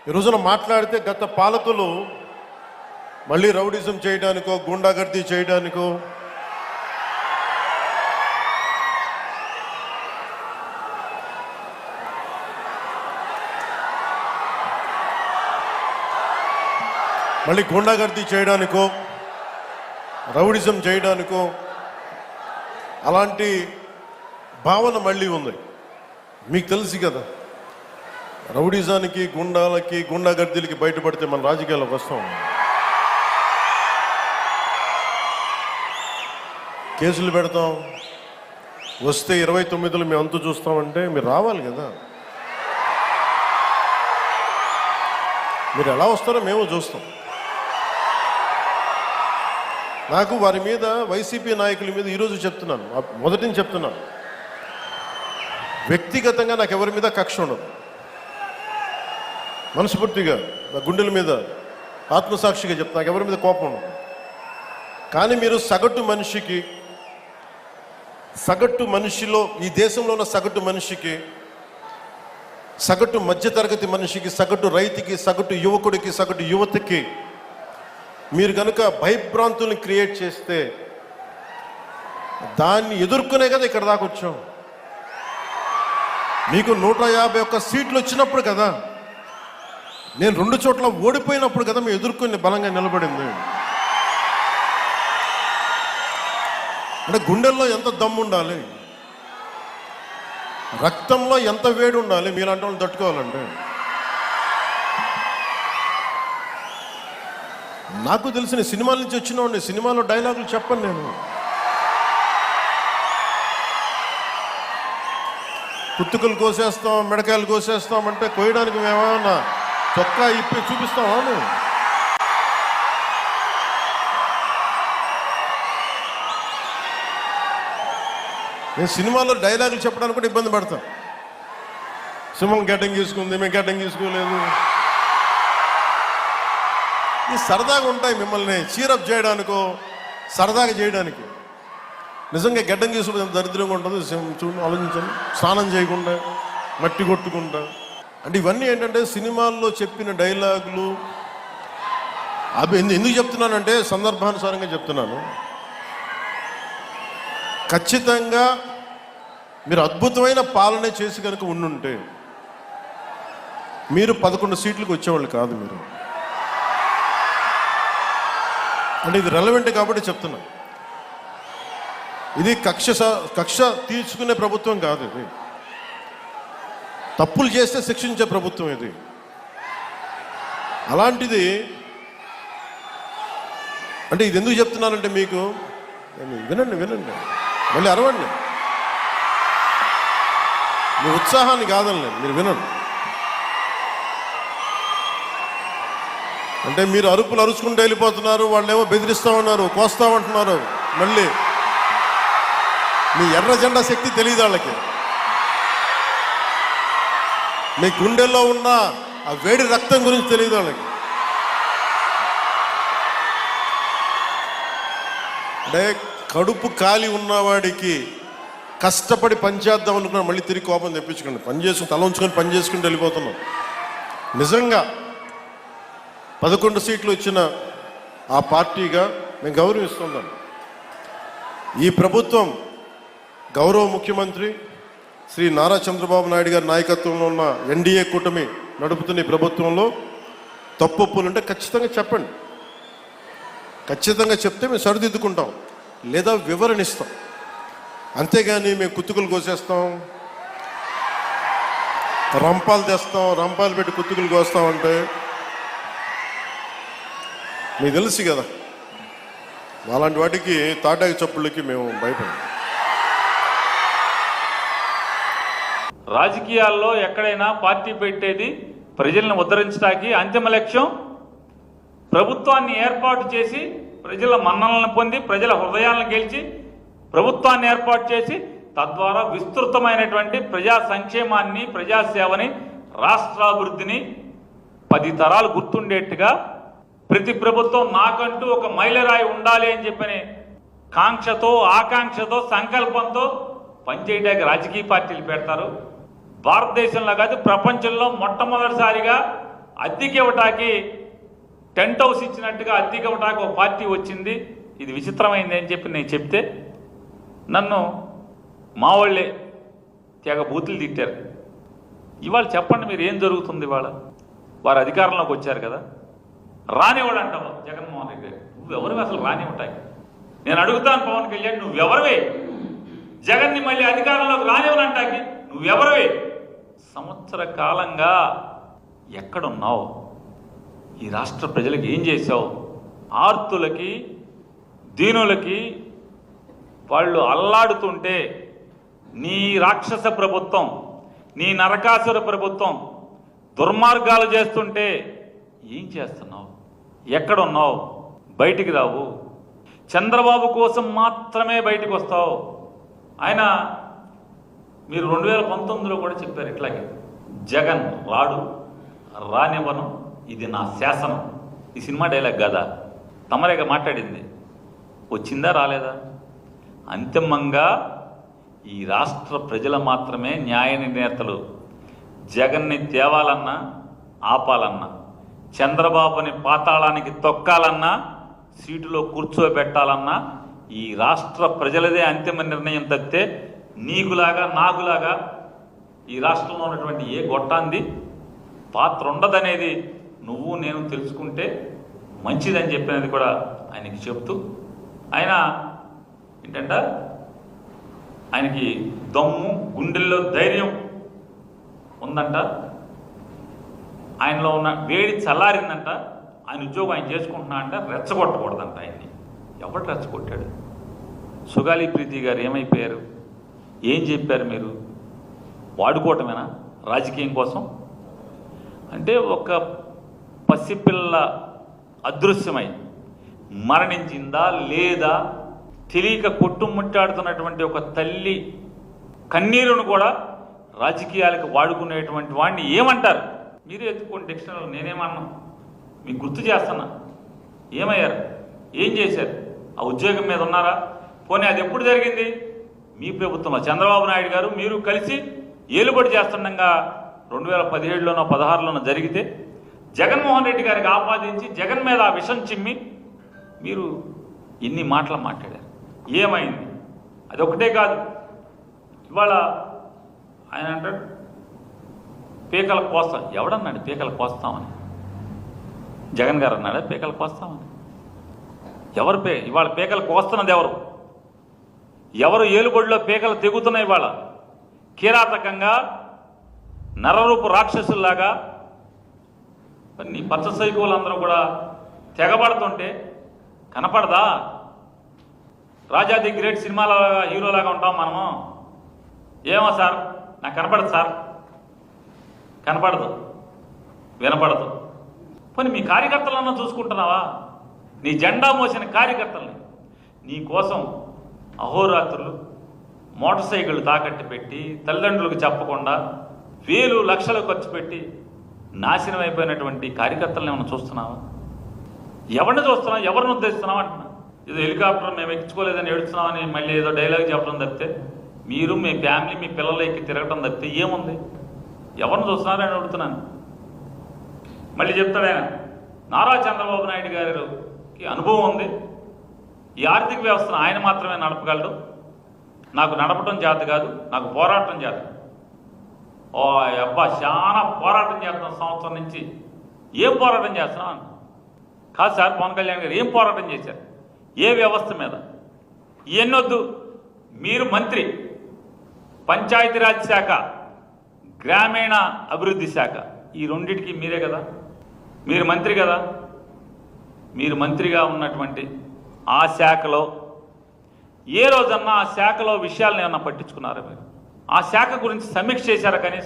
ఈ రోజున మాట్లాడితే గత పాలకులు మళ్ళీ రౌడిజం చేయడానికో గుండాగర్దీ చేయడానికో రౌడిజం చేయడానికో అలాంటి భావన మళ్ళీ ఉంది. మీకు తెలుసు కదా, రౌడిజానికి గుండాలకి గుండాగర్దీలకి బయటపడితే మన రాజకీయాల్లోకి వస్తాం. కేసులు పెడతాం, వస్తే 29లో మేము అంతు చూస్తామంటే మీరు రావాలి కదా. మీరు ఎలా వస్తారో మేము చూస్తాం. నాకు వారి మీద, వైసీపీ నాయకుల మీద ఈరోజు చెప్తున్నాను, మొదటి నుంచి చెప్తున్నాను, వ్యక్తిగతంగా నాకు ఎవరి మీద కక్ష ఉండదు. మనస్ఫూర్తిగా నా గుండెల మీద ఆత్మసాక్షిగా చెప్తా, నాకు ఎవరి మీద కోపం ఉండదు. కానీ మీరు సగటు మనిషిలో, ఈ దేశంలో ఉన్న సగటు మనిషికి, సగటు మధ్యతరగతి మనిషికి, సగటు రైతుకి, సగటు యువకుడికి, సగటు యువతకి మీరు కనుక భయభ్రాంతుల్ని క్రియేట్ చేస్తే దాన్ని ఎదుర్కొనే కదా ఇక్కడ దాకా వచ్చాం. మీకు 151 సీట్లు వచ్చినప్పుడు కదా, నేను 2 చోట్ల ఓడిపోయినప్పుడు కదా మేము ఎదుర్కొని బలంగా నిలబడింది. అంటే గుండెల్లో ఎంత దమ్ము ఉండాలి, రక్తంలో ఎంత వేడి ఉండాలి మీలాంటి వాళ్ళు తట్టుకోవాలంటే. నాకు తెలిసిన సినిమాల నుంచి వచ్చిన వాడిని, సినిమాలో డైలాగులు చెప్పను నేను. కుత్తుకలు కోసేస్తాం, మిడకాయలు కోసేస్తాం అంటే కోయడానికి మేమేమన్నా చొక్కా ఇప్పి చూపిస్తామా? నేను సినిమాలో డైలాగులు చెప్పడానికి కూడా ఇబ్బంది పడతాను. సింహం గడ్డం గీసుకుంది, మేము గడ్డం గీసుకోలేదు. ఇది సరదాగా ఉంటాయి, మిమ్మల్ని చీరప్ చేయడానికో సరదాగా చేయడానికి. నిజంగా గడ్డం గీసుకుంటే ఎంత దరిద్రంగా ఉంటుంది చూడండి, ఆలోచించండి. స్నానం చేయకుండా, మట్టి కొట్టుకుంటా, అంటే ఇవన్నీ ఏంటంటే సినిమాల్లో చెప్పిన డైలాగులు. అవి ఎందుకు చెప్తున్నానంటే సందర్భానుసారంగా చెప్తున్నాను. ఖచ్చితంగా మీరు అద్భుతమైన పాలన చేసి కనుక ఉండుంటే మీరు 11 సీట్లకు వచ్చేవాళ్ళు కాదు. మీరు అంటే ఇది రెలవెంట్ కాబట్టి చెప్తున్నా. ఇది కక్ష తీర్చుకునే ప్రభుత్వం కాదు. ఇది తప్పులు చేస్తే శిక్షించే ప్రభుత్వం ఇది. అలాంటిది అంటే ఇది ఎందుకు చెప్తున్నానంటే మీకు వినండి, మళ్ళీ అరవండి. మీ ఉత్సాహాన్ని కాదండి, మీరు వినండి. అంటే మీరు అరుపులు అరుచుకుంటూ వెళ్ళిపోతున్నారు, వాళ్ళేమో బెదిరిస్తూ ఉన్నారు, కోస్తామంటున్నారు. మళ్ళీ మీ ఎర్ర జెండా శక్తి తెలియదు వాళ్ళకి. మీ గుండెల్లో ఉన్న ఆ వేడి రక్తం గురించి తెలియదు వాళ్ళకి. అంటే కడుపు కాలి ఉన్నవాడికి కష్టపడి పనిచేద్దాం అనుకున్నాను, మళ్ళీ తిరిగి కోపం తెప్పించుకోండి. పని చేసుకుని తల ఉంచుకొని పని చేసుకుంటూ వెళ్ళిపోతున్నాం. నిజంగా 11 సీట్లు వచ్చిన ఆ పార్టీగా మేము గౌరవిస్తున్నాం. ఈ ప్రభుత్వం గౌరవ ముఖ్యమంత్రి శ్రీ నారా చంద్రబాబు నాయుడు గారి నాయకత్వంలో ఉన్న ఎన్డీఏ కూటమి నడుపుతున్న ఈ ప్రభుత్వంలో తప్పులుంటే ఖచ్చితంగా చెప్పండి. ఖచ్చితంగా చెప్తే మేము సరిదిద్దుకుంటాం, లేదా వివరణ ఇస్తాం. అంతేగాని మేము కుత్తుకులు కోసేస్తాం, రంపాలు తెస్తాం, రంపాలు పెట్టి కుత్తుకులు కోస్తామంటే మీకు తెలుసు కదా, అలాంటి వాటికి తాటాకి చప్పుళ్ళకి మేము భయపడం. రాజకీయాల్లో ఎక్కడైనా పార్టీ పెట్టేది ప్రజలను ఉద్ధరించడానికి, అంతిమ లక్ష్యం ప్రభుత్వాన్ని ఏర్పాటు చేసి ప్రజల మన్ననలను పొంది ప్రజల హృదయాలను గెలిచి ప్రభుత్వాన్ని ఏర్పాటు చేసి తద్వారా విస్తృతమైనటువంటి ప్రజా సంక్షేమాన్ని, ప్రజాసేవని, రాష్ట్రాభివృద్ధిని 10 తరాలు గుర్తుండేట్టుగా ప్రతి ప్రభుత్వం నాకంటూ ఒక మైలురాయి ఉండాలి అని చెప్పని కాంక్షతో, ఆకాంక్షతో, సంకల్పంతో పనిచేయడానికి రాజకీయ పార్టీలు పెడతారు. భారతదేశంలో కాదు ప్రపంచంలో మొట్టమొదటిసారిగా అద్దెకి ఇవ్వటానికి టెంట్ హౌస్ ఇచ్చినట్టుగా అద్దెకి ఇవ్వటానికి ఒక పార్టీ వచ్చింది, ఇది విచిత్రమైంది అని చెప్పి నేను చెప్తే నన్ను మా వాళ్ళే తెగ బూతులు తిట్టారు. ఇవాళ చెప్పండి మీరు ఏం జరుగుతుంది? ఇవాళ వారు అధికారంలోకి వచ్చారు కదా, రానివాడు అంటావు జగన్మోహన్ రెడ్డి గారు. నువ్వెవరివి అసలు రానివ్వటాయి? నేను అడుగుతాను పవన్ కళ్యాణ్, నువ్వెవరివే జగన్ని మళ్ళీ అధికారంలోకి రానివ్వనంటాకి? నువ్వెవరివే? సంవత్సర కాలంగా ఎక్కడున్నావు? ఈ రాష్ట్ర ప్రజలకు ఏం చేశావు? ఆర్తులకి దీనులకి వాళ్ళు అల్లాడుతుంటే నీ రాక్షస ప్రభుత్వం, నీ నరకాసుర ప్రభుత్వం దుర్మార్గాలు చేస్తుంటే ఏం చేస్తున్నావు? ఎక్కడున్నావు? బయటికి రావు. చంద్రబాబు కోసం మాత్రమే బయటకు వస్తావు. ఆయన మీరు 2019లో కూడా చెప్పారు ఇట్లాగే, జగన్ రాడు, రానివ్వను, ఇది నా శాసనం. ఈ సినిమా డైలాగ్ కదా తమరేగా మాట్లాడింది. వచ్చిందా రాలేదా? అంతిమంగా ఈ రాష్ట్ర ప్రజలు మాత్రమే న్యాయ నిర్ణేతలు. జగన్ని తేవాలన్నా ఆపాలన్నా, చంద్రబాబుని పాతాళానికి తొక్కాలన్నా, సీటులో కూర్చోబెట్టాలన్నా ఈ రాష్ట్ర ప్రజలదే అంతిమ నిర్ణయం తప్పితే నీకులాగా నాకులాగా ఈ రాష్ట్రంలో ఉన్నటువంటి ఏ గొట్టాంది పాత్ర ఉండదనేది నువ్వు నేను తెలుసుకుంటే మంచిదని చెప్పినది కూడా ఆయనకి చెప్తూ, ఆయన ఏంటంటే ఆయనకి దమ్ము, గుండెల్లో ధైర్యం ఉందంట, ఆయనలో ఉన్న వేడి చల్లారిందంట, ఆయన ఉద్యోగం ఆయన చేసుకుంటున్నా అంట, రెచ్చగొట్టకూడదంట ఆయన్ని. ఎవరు రెచ్చగొట్టాడు? సుగాలి ప్రీతి గారు ఏమైపోయారు? ఏం చెప్పారు మీరు? వాడుకోవటమేనా రాజకీయం కోసం? అంటే ఒక పసిపిల్ల అదృశ్యమై మరణించిందా లేదా తెలియక కొట్టుముట్టాడుతున్నటువంటి ఒక తల్లి కన్నీరును కూడా రాజకీయాలకు వాడుకునేటువంటి వాడిని ఏమంటారు? మీరే ఎత్తుకోండి డిక్షనరీలో, నేనేమన్నా మీకు గుర్తు చేస్తున్నా. ఏమయ్యారు? ఏం చేశారు? ఆ ఉద్యోగం మీద ఉన్నారా? పోనీ అది ఎప్పుడు జరిగింది? మీ ప్రభుత్వంలో చంద్రబాబు నాయుడు గారు మీరు కలిసి ఏలుబడి చేస్తుండగా 2017లోనో 16లోనో జరిగితే జగన్మోహన్ రెడ్డి గారికి ఆపాదించి జగన్ మీద ఆ విషం చిమ్మి మీరు ఎన్ని మాటలు మాట్లాడారు. ఏమైంది? అదొకటే కాదు, ఇవాళ ఆయన అంటాడు పీకల కోస్తాం. ఎవడన్నాడు పీకల కోస్తామని? జగన్ గారు అన్నాడా పీకల కోస్తామని? ఎవరు ఇవాళ పీకలు కోస్తున్నది ఎవరు? ఎవరు ఏలుబడిలో పీకలు తెగుతున్నాయి? ఇవాళ కిరాతకంగా నరరూపు రాక్షసుల్లాగా నీ పచ్చ సైకోలందరూ కూడా తెగబడుతుంటే కనపడదా? రాజా ది గ్రేట్ సినిమాలో హీరోలాగా ఉంటాం మనము. ఏమో సార్ నాకు కనపడదు సార్, కనపడదు, వినపడదు. పోనీ మీ కార్యకర్తలన్నా చూసుకుంటున్నావా? నీ జెండా మోసిన కార్యకర్తల్ని నీ కోసం అహోరాత్రులు మోటార్ సైకిళ్ళు తాకట్టు పెట్టి తల్లిదండ్రులకు చెప్పకుండా వేలు లక్షలు ఖర్చు పెట్టి నాశనం అయిపోయినటువంటి కార్యకర్తలను ఏమైనా చూస్తున్నావా? ఎవరిని చూస్తున్నావు? ఎవరిని ఉద్దేశిస్తున్నావు అంటున్నా. ఏదో హెలికాప్టర్ మేము ఎక్కించుకోలేదని ఏడుస్తున్నామని మళ్ళీ ఏదో డైలాగ్ చెప్పడం తప్పితే, మీరు మీ ఫ్యామిలీ మీ పిల్లలు ఎక్కి తిరగటం తప్పితే ఏముంది? ఎవరిని చూస్తున్నారని అడుగుతున్నాను. మళ్ళీ చెప్తాడు ఆయన, నారా చంద్రబాబు నాయుడు గారికి అనుభవం ఉంది, ఈ ఆర్థిక వ్యవస్థను ఆయన మాత్రమే నడపగలడు, నాకు నడపటం చేత కాదు, నాకు పోరాటం చేత. ఓ అబ్బా చాలా పోరాటం చేస్తున్నాం సంవత్సరం నుంచి. ఏం పోరాటం చేస్తున్నాం? కాదు సార్, పవన్ కళ్యాణ్ గారు ఏం పోరాటం చేశారు? ఏ వ్యవస్థ మీద? ఎన్నొద్దు, మీరు మంత్రి, పంచాయతీరాజ్ శాఖ, గ్రామీణ అభివృద్ధి శాఖ, ఈ రెండింటికి మీరే కదా, మీరు మంత్రి కదా. మీరు మంత్రిగా ఉన్నటువంటి ఆ శాఖలో ఏ రోజన్నా ఆ శాఖలో విషయాలను ఏమన్నా పట్టించుకున్నారా? మీరు ఆ శాఖ గురించి సమీక్ష చేశారా కనీసం?